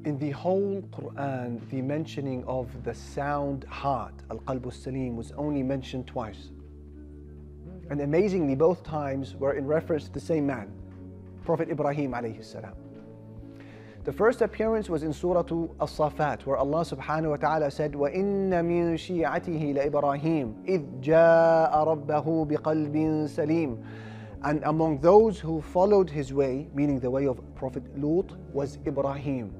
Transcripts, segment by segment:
In the whole Quran, the mentioning of the sound heart, al-qalb al-salim, was only mentioned twice. And amazingly, both times were in reference to the same man, Prophet Ibrahim alayhi salam. The first appearance was in Surah As-Safat, where Allah subhanahu wa ta'ala said, وَإِنَّ مِن شِيعَتِهِ لَإِبْرَاهِيمَ إِذْ جَاءَ رَبَّهُ بِقَلْبٍ سَلِيمٍ. And among those who followed his way, meaning the way of Prophet Lut, was Ibrahim.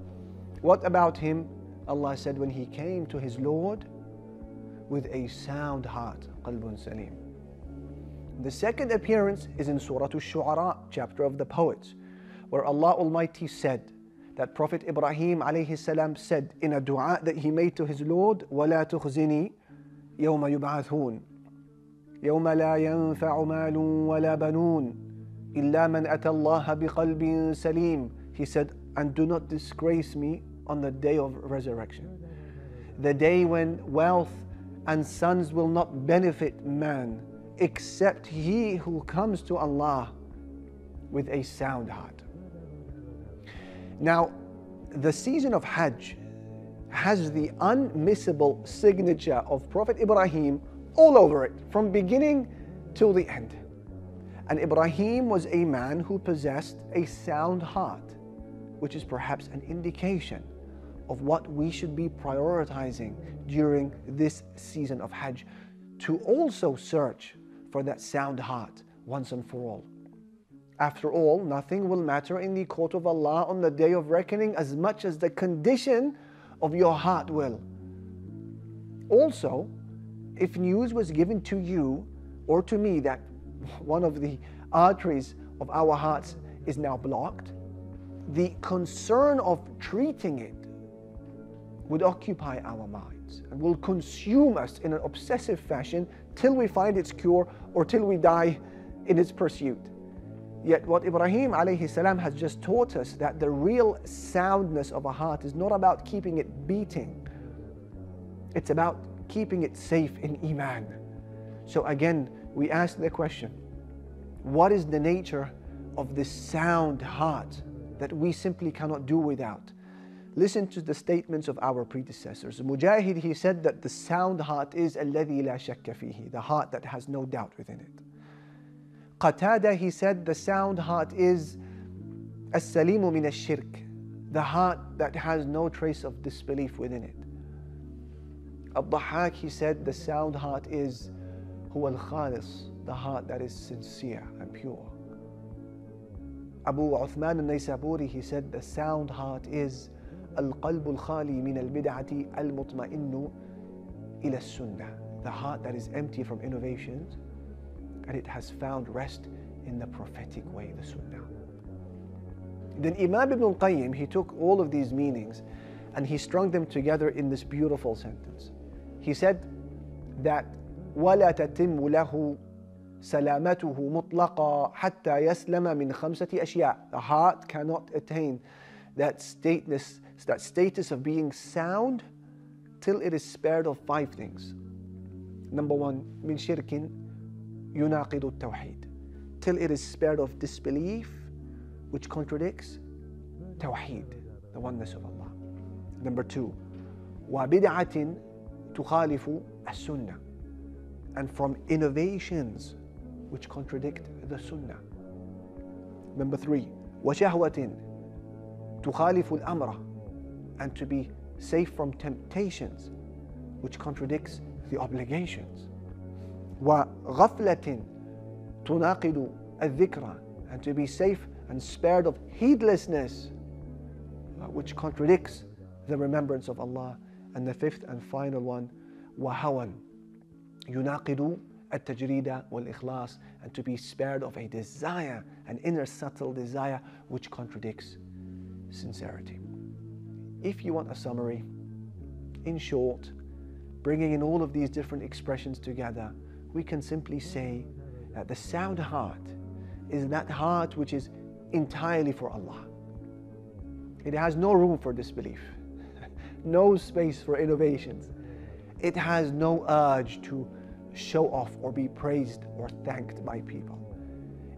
What about him? Allah said, when he came to his Lord with a sound heart, qalbun salim. The second appearance is in Surah Ash-Shu'ara, chapter of the poets, where Allah Almighty said that Prophet Ibrahim alayhi salam said in a dua that he made to his Lord, وَلَا تُخْزِنِي يَوْمَ يُبْعَثُونَ يَوْمَ لَا يَنْفَعُ مَالٌ وَلَا بَنُونَ إِلَّا مَنْ أَتَى اللَّهَ بِقَلْبٍ سَلِيمٍ. He said, and do not disgrace me on the day of resurrection, the day when wealth and sons will not benefit man except he who comes to Allah with a sound heart. Now, the season of Hajj has the unmissable signature of Prophet Ibrahim all over it, from beginning till the end. And Ibrahim was a man who possessed a sound heart, which is perhaps an indication of what we should be prioritizing during this season of Hajj, to also search for that sound heart once and for all. After all, nothing will matter in the court of Allah on the day of reckoning as much as the condition of your heart will. Also, if news was given to you or to me that one of the arteries of our hearts is now blocked, the concern of treating it would occupy our minds and will consume us in an obsessive fashion till we find its cure or till we die in its pursuit. Yet what Ibrahim alayhi salam has just taught us, that the real soundness of a heart is not about keeping it beating. It's about keeping it safe in Iman. So again, we ask the question, what is the nature of this sound heart that we simply cannot do without? Listen to the statements of our predecessors. Mujahid, he said that the sound heart is الذي لا شك فيه, the heart that has no doubt within it. Qatada, he said the sound heart is السليم من الشرك, the heart that has no trace of disbelief within it. Al-Dhahhak, he said the sound heart is هو الخالص, the heart that is sincere and pure. Abu Uthman al-Naysaburi, he said the sound heart is القلب الخالي من البدعة المطمئن إلى السنة, the heart that is empty from innovations and it has found rest in the prophetic way, the Sunnah. Then Imam Ibn al-Qayyim, he took all of these meanings and he strung them together in this beautiful sentence. He said that وَلَا تَتِمُّ لَهُ سَلَامَتُهُ مُطْلَقًا حَتَّى يَسْلَمَ مِنْ خَمْسَةِ أَشْيَاء. The heart cannot attain that status of being sound till it is spared of 5 things. Number 1, مِنْ شِرْكٍ يُنَاقِضُ التَّوْحِيدِ, till it is spared of disbelief which contradicts Tawheed, the oneness of Allah. Number 2, وَبِدْعَةٍ تُخَالِفُ السُّنَّةِ, and from innovations which contradict the Sunnah. Number 3, وَشَهْوَةٍ تُخَالِفُ الْأَمْرَ, and to be safe from temptations which contradicts the obligations. وَغَفْلَةٍ تُنَاقِضُ الذِّكْرَ, and to be safe and spared of heedlessness which contradicts the remembrance of Allah. And the 5th and final one, وَهَوًا يُنَاقِضُ التَّجْرِيدَ وَالْإِخْلَاص, and to be spared of a desire, an inner subtle desire which contradicts sincerity. If you want a summary, in short, bringing in all of these different expressions together, we can simply say that the sound heart is that heart which is entirely for Allah. It has no room for disbelief, no space for innovations. It has no urge to show off or be praised or thanked by people.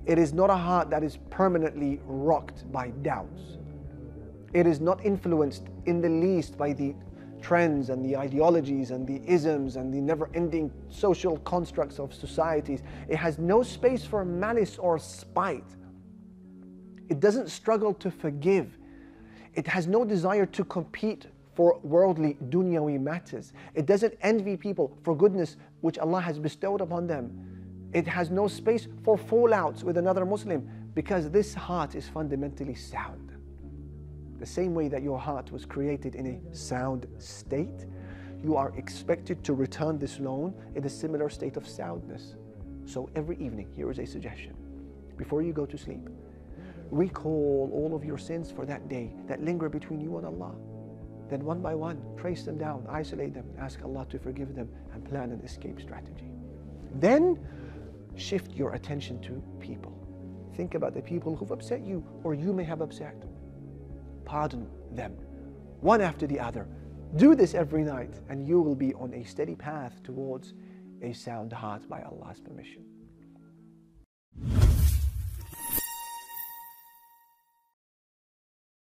It is not a heart that is permanently rocked by doubts. It is not influenced in the least by the trends and the ideologies and the isms and the never-ending social constructs of societies. It has no space for malice or spite. It doesn't struggle to forgive. It has no desire to compete for worldly, dunyawi matters. It doesn't envy people for goodness which Allah has bestowed upon them. It has no space for fallouts with another Muslim, because this heart is fundamentally sound. The same way that your heart was created in a sound state, you are expected to return this loan in a similar state of soundness. So every evening, here is a suggestion. Before you go to sleep, recall all of your sins for that day that linger between you and Allah. Then one by one, trace them down, isolate them, ask Allah to forgive them, and plan an escape strategy. Then shift your attention to people. Think about the people who've upset you or you may have upset. Pardon them, one after the other. Do this every night and you will be on a steady path towards a sound heart by Allah's permission.